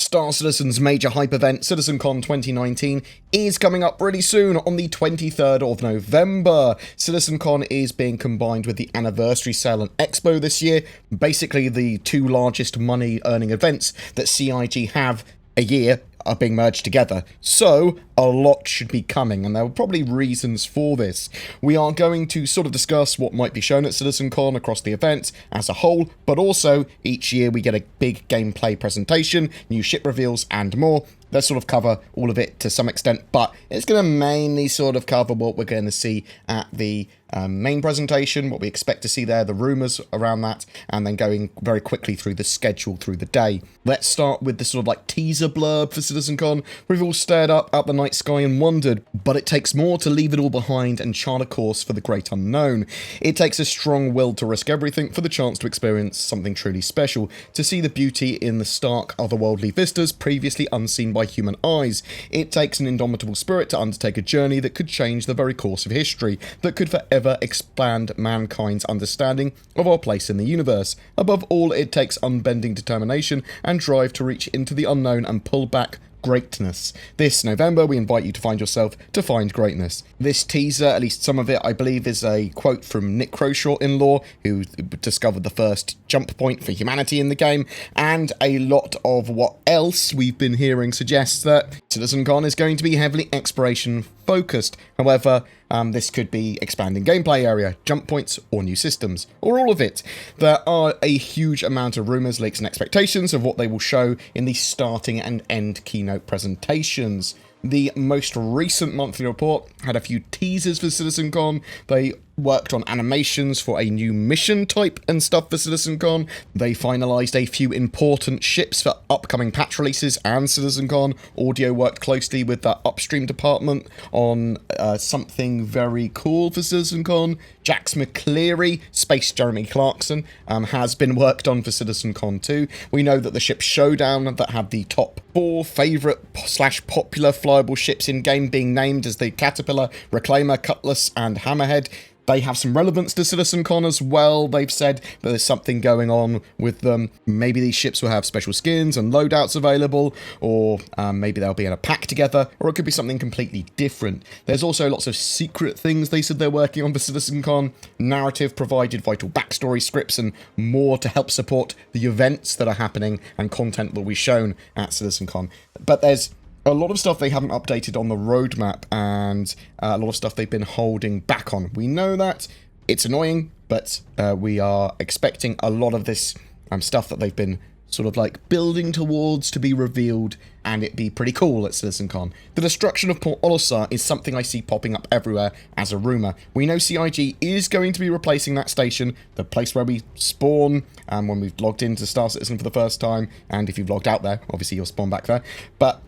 Star Citizen's major hype event, CitizenCon 2019, is coming up really soon on the 23rd of November. CitizenCon is being combined with the anniversary sale and Expo this year, basically the two largest money-earning events that CIG have a year are being merged together. So, a lot should be coming, and there are probably reasons for this. We are going to sort of discuss what might be shown at CitizenCon across the event as a whole, but also each year we get a big gameplay presentation, new ship reveals, and more. They'll sort of cover all of it to some extent, but it's going to mainly sort of cover what we're going to see at the main presentation, what we expect to see there, the rumours around that, and then going very quickly through the schedule through the day. Let's start with the sort of like teaser blurb for CitizenCon. We've all stared up at the night sky and wondered, but it takes more to leave it all behind and chart a course for the great unknown. It takes a strong will to risk everything for the chance to experience something truly special, to see the beauty in the stark otherworldly vistas previously unseen by human eyes. It takes an indomitable spirit to undertake a journey that could change the very course of history, that could forever expand mankind's understanding of our place in the universe. Above all, it takes unbending determination and drive to reach into the unknown and pull back greatness. This November, we invite you to find yourself to find greatness. This teaser, at least some of it, I believe, is a quote from Nick Croshaw-in-law, who discovered the first jump point for humanity in the game, and a lot of what else we've been hearing suggests that CitizenCon is going to be heavily exploration focused. However, this could be expanding gameplay area, jump points, or new systems, or all of it. There are a huge amount of rumours, leaks, and expectations of what they will show in the starting and end keynote presentations. The most recent monthly report had a few teasers for CitizenCon. They worked on animations for a new mission type and stuff for CitizenCon. They finalised a few important ships for upcoming patch releases and CitizenCon. Audio worked closely with the upstream department on something very cool for CitizenCon. Jax McCleary, Space Jeremy Clarkson, has been worked on for CitizenCon 2. We know that the ship Showdown that had the top 4 favourite / popular flyable ships in game being named as the Caterpillar, Reclaimer, Cutlass, and Hammerhead. They have some relevance to CitizenCon as well. They've said that there's something going on with them. Maybe these ships will have special skins and loadouts available, or maybe they'll be in a pack together, or it could be something completely different. There's also lots of secret things they said they're working on for CitizenCon. Narrative provided, vital backstory scripts, and more to help support the events that are happening and content that will be shown at CitizenCon. But there's a lot of stuff they haven't updated on the roadmap, and a lot of stuff they've been holding back on. We know that. It's annoying, but we are expecting a lot of this stuff that they've been sort of like building towards to be revealed, and it be pretty cool at CitizenCon. The destruction of Port Olisar is something I see popping up everywhere as a rumour. We know CIG is going to be replacing that station, the place where we spawn when we've logged into Star Citizen for the first time, and if you've logged out there, obviously you'll spawn back there. But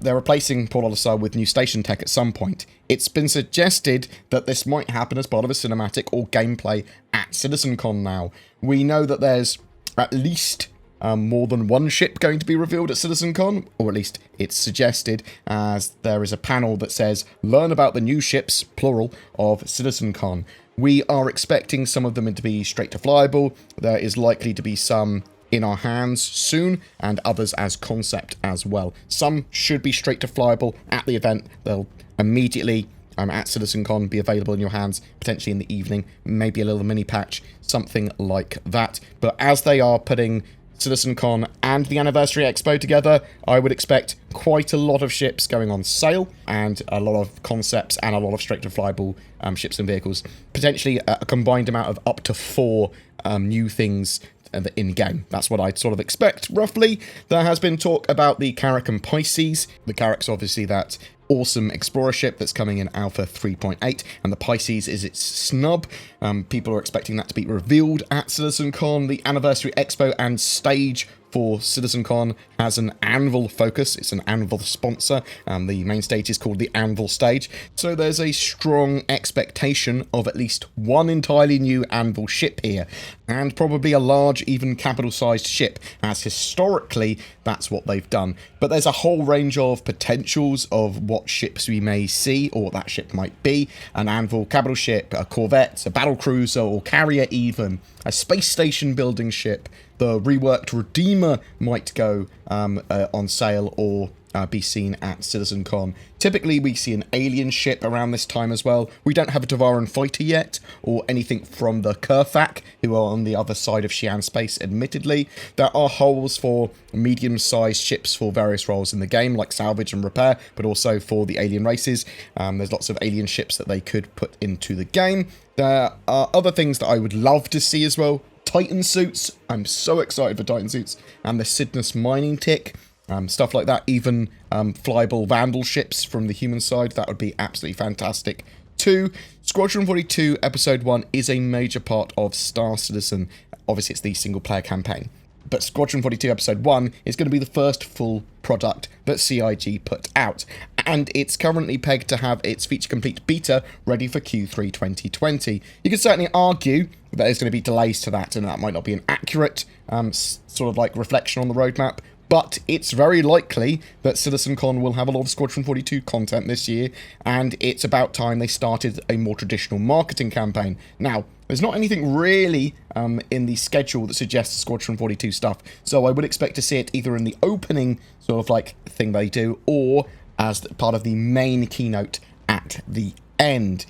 they're replacing Port Olisar with new station tech at some point. It's been suggested that this might happen as part of a cinematic or gameplay at CitizenCon now. We know that there's at least more than one ship going to be revealed at CitizenCon, or at least it's suggested, as there is a panel that says, learn about the new ships, plural, of CitizenCon. We are expecting some of them to be straight to flyable. There is likely to be some in our hands soon, and others as concept as well. Some should be straight to flyable at the event. They'll immediately at CitizenCon be available in your hands, potentially in the evening, maybe a little mini patch, something like that. But as they are putting CitizenCon and the Anniversary Expo together, I would expect quite a lot of ships going on sale, and a lot of concepts and a lot of straight to flyable ships and vehicles. Potentially a combined amount of up to 4 new things in-game. That's what I'd sort of expect, roughly. There has been talk about the Carrack and Pisces. The Carrack's obviously that awesome explorer ship that's coming in Alpha 3.8, and the Pisces is its snub. People are expecting that to be revealed at CitizenCon. The Anniversary Expo and stage for CitizenCon has an Anvil focus. It's an Anvil sponsor. The main stage is called the Anvil stage. So there's a strong expectation of at least one entirely new Anvil ship here, and probably a large, even capital-sized ship, as historically that's what they've done. But there's a whole range of potentials of what ships we may see, or what that ship might be. An Anvil capital ship, a corvette, a battle cruiser or carrier even, a space station building ship, the reworked Redeemer might go on sale or be seen at CitizenCon. Typically, we see an alien ship around this time as well. We don't have a Devaran fighter yet, or anything from the Kerfak, who are on the other side of Xi'an space, admittedly. There are holes for medium-sized ships for various roles in the game, like salvage and repair, but also for the alien races. There's lots of alien ships that they could put into the game. There are other things that I would love to see as well. Titan suits. I'm so excited for Titan suits. And the Cydnus mining tick. Stuff like that, even flyable Vandal ships from the human side, that would be absolutely fantastic. 2. Squadron 42 Episode 1 is a major part of Star Citizen. Obviously, it's the single-player campaign. But Squadron 42 Episode 1 is going to be the first full product that CIG put out. And it's currently pegged to have its feature-complete beta ready for Q3 2020. You could certainly argue that there's going to be delays to that, and that might not be an accurate sort of like reflection on the roadmap. But it's very likely that CitizenCon will have a lot of Squadron 42 content this year, and it's about time they started a more traditional marketing campaign. Now, there's not anything really in the schedule that suggests Squadron 42 stuff, so I would expect to see it either in the opening sort of like thing they do, or as part of the main keynote at the end.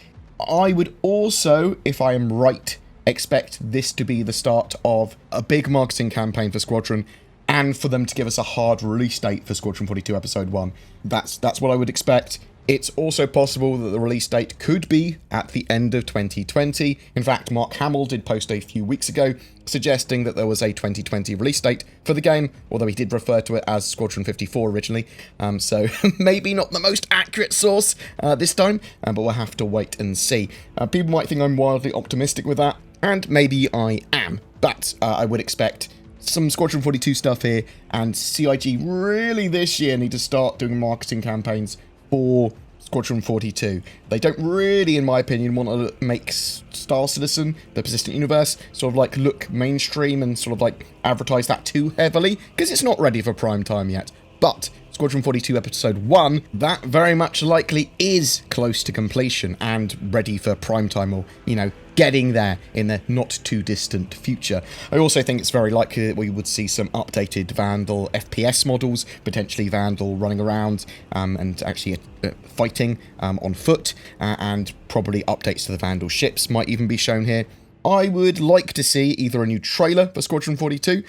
I would also, if I am right, expect this to be the start of a big marketing campaign for Squadron, and for them to give us a hard release date for Squadron 42 Episode 1. That's what I would expect. It's also possible that the release date could be at the end of 2020. In fact, Mark Hamill did post a few weeks ago suggesting that there was a 2020 release date for the game, although he did refer to it as Squadron 54 originally. So maybe not the most accurate source this time, but we'll have to wait and see. People might think I'm wildly optimistic with that, and maybe I am, but I would expect some Squadron 42 stuff here, and CIG really this year need to start doing marketing campaigns for Squadron 42. They don't really, in my opinion, want to make Star Citizen, the Persistent Universe, sort of like look mainstream and sort of like advertise that too heavily, because it's not ready for prime time yet. But Squadron 42 Episode 1, that very much likely is close to completion and ready for prime time, or, you know, getting there in the not-too-distant future. I also think it's very likely that we would see some updated Vandal FPS models, potentially Vandal running around and actually fighting on foot, and probably updates to the Vandal ships might even be shown here. I would like to see either a new trailer for Squadron 42,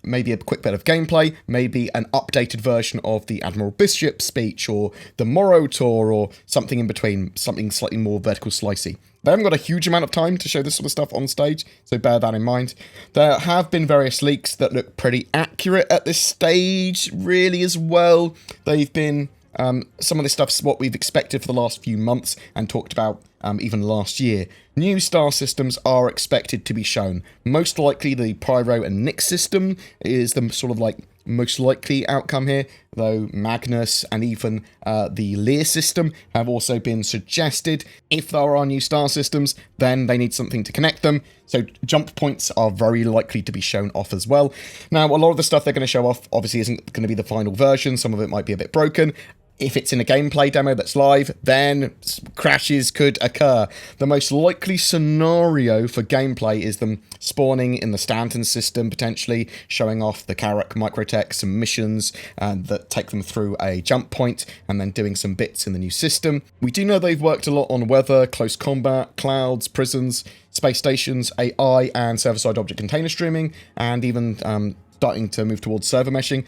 maybe a quick bit of gameplay, maybe an updated version of the Admiral Bishop speech, or the Morrow tour, or something in between, something slightly more vertical slicey. They haven't got a huge amount of time to show this sort of stuff on stage, so bear that in mind. There have been various leaks that look pretty accurate at this stage, really, as well. They've been some of this stuff's what we've expected for the last few months and talked about even last year. New star systems are expected to be shown. Most likely the Pyro and Nyx system is the sort of like most likely outcome here, though Magnus and even the Lear system have also been suggested. If there are new star systems, then they need something to connect them, so jump points are very likely to be shown off as well. Now, a lot of the stuff they're going to show off obviously isn't going to be the final version. Some of it might be a bit broken. If it's in a gameplay demo that's live, then crashes could occur. The most likely scenario for gameplay is them spawning in the Stanton system, potentially showing off the Karak microtech, some missions that take them through a jump point, and then doing some bits in the new system. We do know they've worked a lot on weather, close combat, clouds, prisons, space stations, AI, and server-side object container streaming, and even starting to move towards server meshing.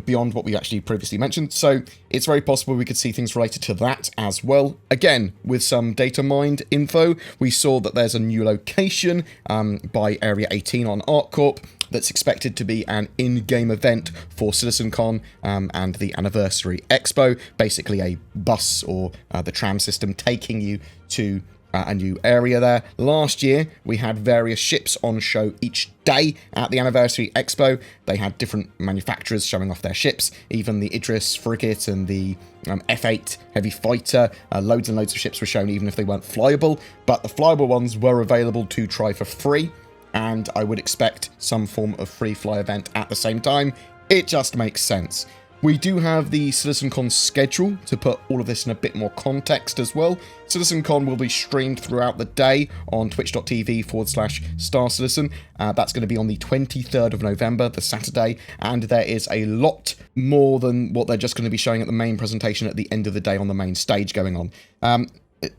Beyond what we actually previously mentioned, so it's very possible we could see things related to that as well. Again, with some data mined info, we saw that there's a new location by Area 18 on ArcCorp that's expected to be an in-game event for CitizenCon and the Anniversary Expo, basically a bus or the tram system taking you to a new area there. Last year, we had various ships on show each day at the Anniversary Expo. They had different manufacturers showing off their ships, even the Idris frigate and the F8 heavy fighter. Loads and loads of ships were shown, even if they weren't flyable, but the flyable ones were available to try for free, and I would expect some form of free fly event at the same time. It just makes sense. We do have the CitizenCon schedule to put all of this in a bit more context as well. CitizenCon will be streamed throughout the day on twitch.tv/StarCitizen. That's going to be on the 23rd of November, the Saturday, and there is a lot more than what they're just going to be showing at the main presentation at the end of the day on the main stage going on.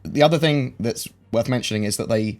The other thing that's worth mentioning is that they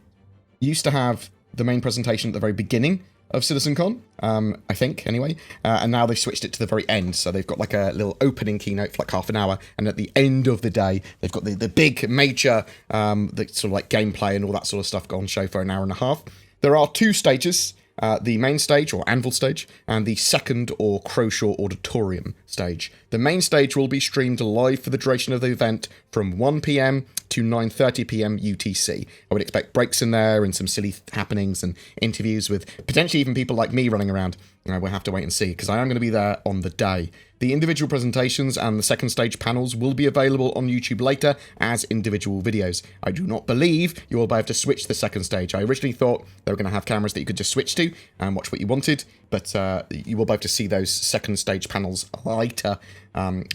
used to have the main presentation at the very beginning of CitizenCon, I think, anyway, and now they've switched it to the very end, so they've got like a little opening keynote for like half an hour, and at the end of the day, they've got the big major, the sort of like gameplay and all that sort of stuff on show for an hour and a half. There are 2 stages, the main stage, or Anvil stage, and the second, or Crowshaw Auditorium stage. The main stage will be streamed live for the duration of the event from 1 PM to 9:30 PM UTC. I would expect breaks in there and some silly happenings and interviews with potentially even people like me running around. We'll have to wait and see, because I am going to be there on the day. The individual presentations and the second stage panels will be available on YouTube later as individual videos. I do not believe you will be able to switch the second stage. I originally thought they were going to have cameras that you could just switch to and watch what you wanted, but you will be able to see those second stage panels later on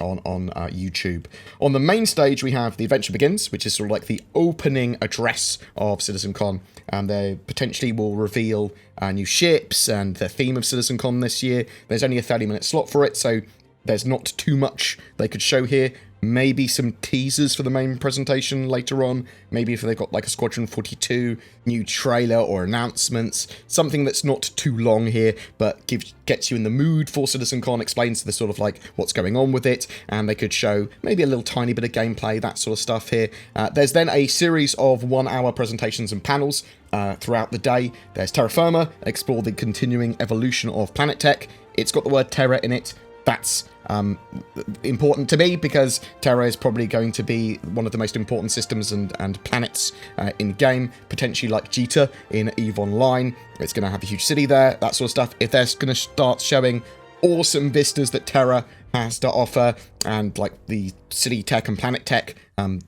YouTube. On the main stage, we have The Adventure Begins, which is sort of like the opening address of CitizenCon, and they potentially will reveal new ships and the theme of CitizenCon this year. There's only a 30-minute slot for it, so there's not too much they could show here. Maybe some teasers for the main presentation later on. Maybe if they've got like a Squadron 42 new trailer or announcements. Something that's not too long here, but gets you in the mood for CitizenCon, explains the sort of like what's going on with it, and they could show maybe a little tiny bit of gameplay, that sort of stuff here. There's then a series of 1-hour presentations and panels throughout the day. There's Terra Firma, explore the continuing evolution of planet tech. It's got the word Terra in it. That's important to me, because Terra is probably going to be one of the most important systems and planets in game, potentially like Jita in EVE Online. It's going to have a huge city there, that sort of stuff. If they're going to start showing awesome vistas that Terra has to offer, and like the city tech and planet tech,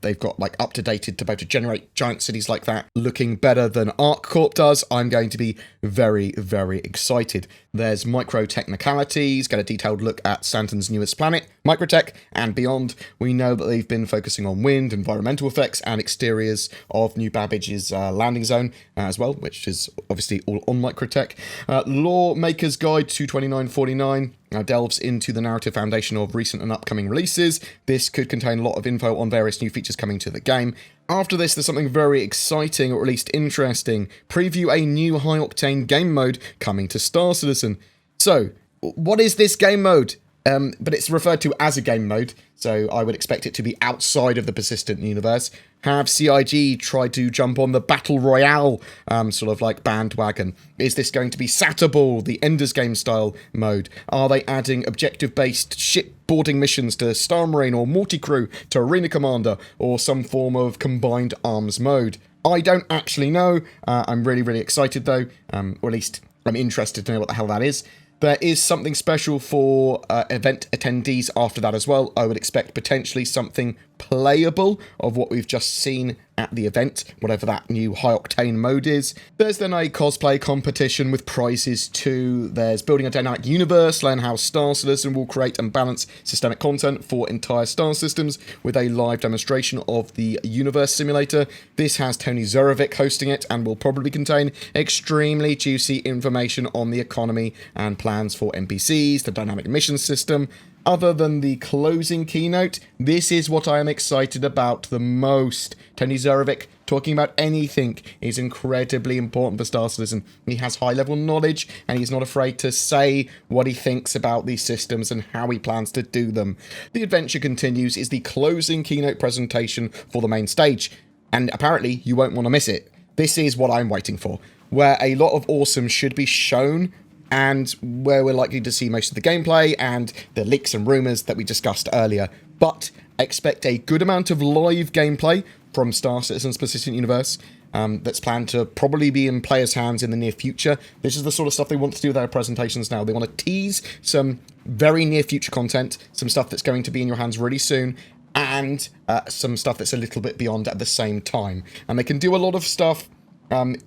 they've got like up-to-dated to be able to generate giant cities like that, looking better than ArcCorp does. I'm going to be very, very excited. There's micro technicalities, get a detailed look at Santon's newest planet, Microtech, and beyond. We know that they've been focusing on wind, environmental effects, and exteriors of New Babbage's landing zone as well, which is obviously all on Microtech. Lawmaker's Guide to 2949 delves into the narrative foundation of recent and upcoming releases. This could contain a lot of info on various new features coming to the game. After this, there's something very exciting, or at least interesting. Preview a new high-octane game mode coming to Star Citizen. So, what is this game mode? But it's referred to as a game mode, so I would expect it to be outside of the persistent universe. Have CIG tried to jump on the Battle Royale sort of like bandwagon? Is this going to be Satterball, the Ender's Game style mode? Are they adding objective-based shipboarding missions to Star Marine or Multicrew to Arena Commander, or some form of combined arms mode? I don't actually know. I'm really, really excited though, or at least I'm interested to know what the hell that is. There is something special for event attendees after that as well. I would expect potentially something playable of what we've just seen at the event, whatever that new high-octane mode is. There's then a cosplay competition with prizes too. There's building a dynamic universe, learn how Star Citizen will create and balance systemic content for entire star systems with a live demonstration of the universe simulator. This has Tony Zurovic hosting it and will probably contain extremely juicy information on the economy and plans for NPCs, the dynamic mission system. Other than the closing keynote, this is what I am excited about the most. Tony Zurovic talking about anything is incredibly important for Star Citizen. He has high-level knowledge, and he's not afraid to say what he thinks about these systems and how he plans to do them. The Adventure Continues is the closing keynote presentation for the main stage, and apparently you won't want to miss it. This is what I'm waiting for, where a lot of awesome should be shown, and where we're likely to see most of the gameplay and the leaks and rumours that we discussed earlier. But expect a good amount of live gameplay from Star Citizen's Persistent Universe that's planned to probably be in players' hands in the near future. This is the sort of stuff they want to do with their presentations now. They want to tease some very near future content, some stuff that's going to be in your hands really soon, and some stuff that's a little bit beyond at the same time. And they can do a lot of stuff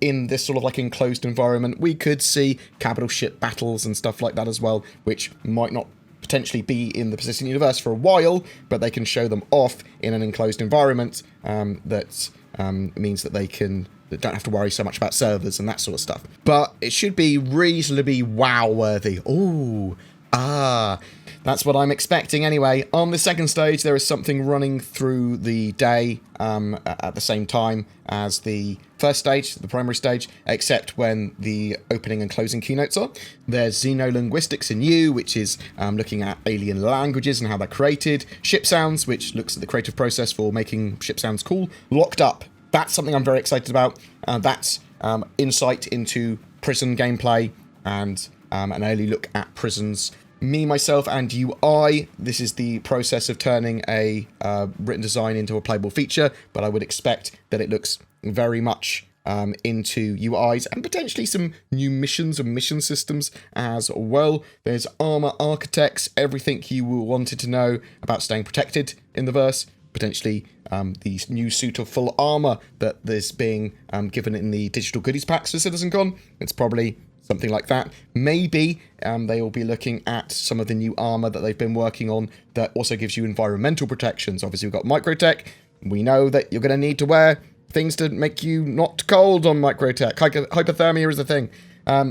in this sort of like enclosed environment. We could see capital ship battles and stuff like that as well, which might not potentially be in the persistent universe for a while, but they can show them off in an enclosed environment that means that they don't have to worry so much about servers and that sort of stuff. But it should be reasonably wow-worthy. Ooh, that's what I'm expecting anyway. On the second stage, there is something running through the day at the same time as the first stage, the primary stage, except when the opening and closing keynotes are. There's Xenolinguistics in You, which is looking at alien languages and how they're created. Ship Sounds, which looks at the creative process for making ship sounds cool. Locked Up. That's something I'm very excited about. That's insight into prison gameplay and an early look at prisons. Me, Myself, and UI. This is the process of turning a written design into a playable feature, but I would expect that it looks very much into UIs and potentially some new missions and mission systems as well. There's Armor Architects, everything you wanted to know about staying protected in the verse. Potentially the new suit of full armor that is being given in the digital goodies packs for CitizenCon. It's probably something like that. Maybe they will be looking at some of the new armor that they've been working on that also gives you environmental protections. Obviously, we've got Microtech. We know that you're going to need to wear things to make you not cold on Microtech. Hypothermia is a thing.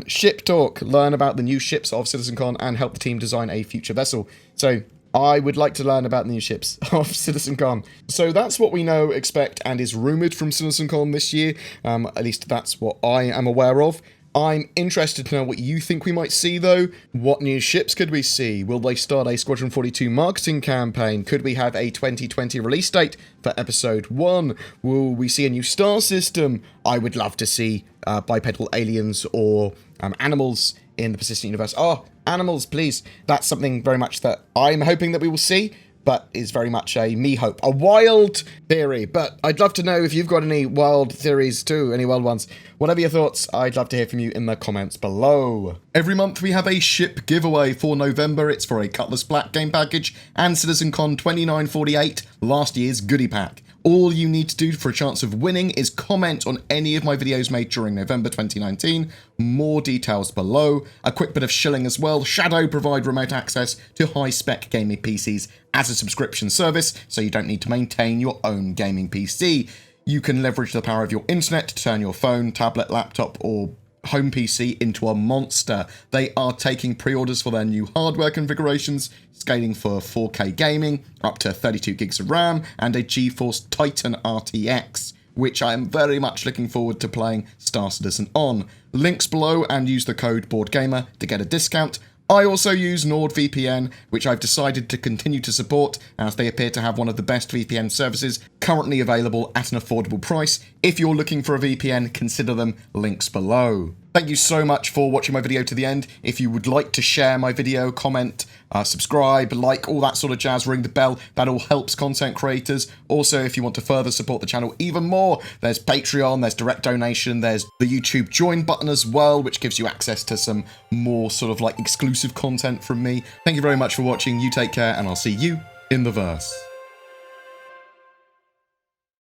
Ship Talk. Learn about the new ships of CitizenCon and help the team design a future vessel. So I would like to learn about the new ships of CitizenCon. So that's what we know, expect, and is rumoured from CitizenCon this year. At least that's what I am aware of. I'm interested to know what you think we might see, though. What new ships could we see? Will they start a Squadron 42 marketing campaign? Could we have a 2020 release date for Episode 1? Will we see a new star system? I would love to see bipedal aliens or animals in the persistent universe. Oh, animals, please. That's something very much that I'm hoping that we will see, but is very much a me hope. A wild theory, but I'd love to know if you've got any wild theories too, any wild ones. Whatever your thoughts, I'd love to hear from you in the comments below. Every month we have a ship giveaway. For November, it's for a Cutlass Black game package and CitizenCon 2948, last year's goodie pack. All you need to do for a chance of winning is comment on any of my videos made during November 2019. More details below. A quick bit of shilling as well. Shadow provide remote access to high-spec gaming PCs as a subscription service, so you don't need to maintain your own gaming PC. You can leverage the power of your internet to turn your phone, tablet, laptop, or home PC into a monster. They are taking pre-orders for their new hardware configurations, scaling for 4K gaming, up to 32 gigs of RAM, and a GeForce Titan RTX, which I am very much looking forward to playing Star Citizen on. Links below, and use the code BoredGamer to get a discount. I also use NordVPN, which I've decided to continue to support, as they appear to have one of the best VPN services currently available at an affordable price. If you're looking for a VPN, consider them. Links below. Thank you so much for watching my video to the end. If you would like to share my video, comment, subscribe, like, all that sort of jazz, ring the bell, that all helps content creators. Also, if you want to further support the channel even more, there's Patreon, there's direct donation, there's the YouTube join button as well, which gives you access to some more sort of like exclusive content from me. Thank you very much for watching, you take care, and I'll see you in the verse.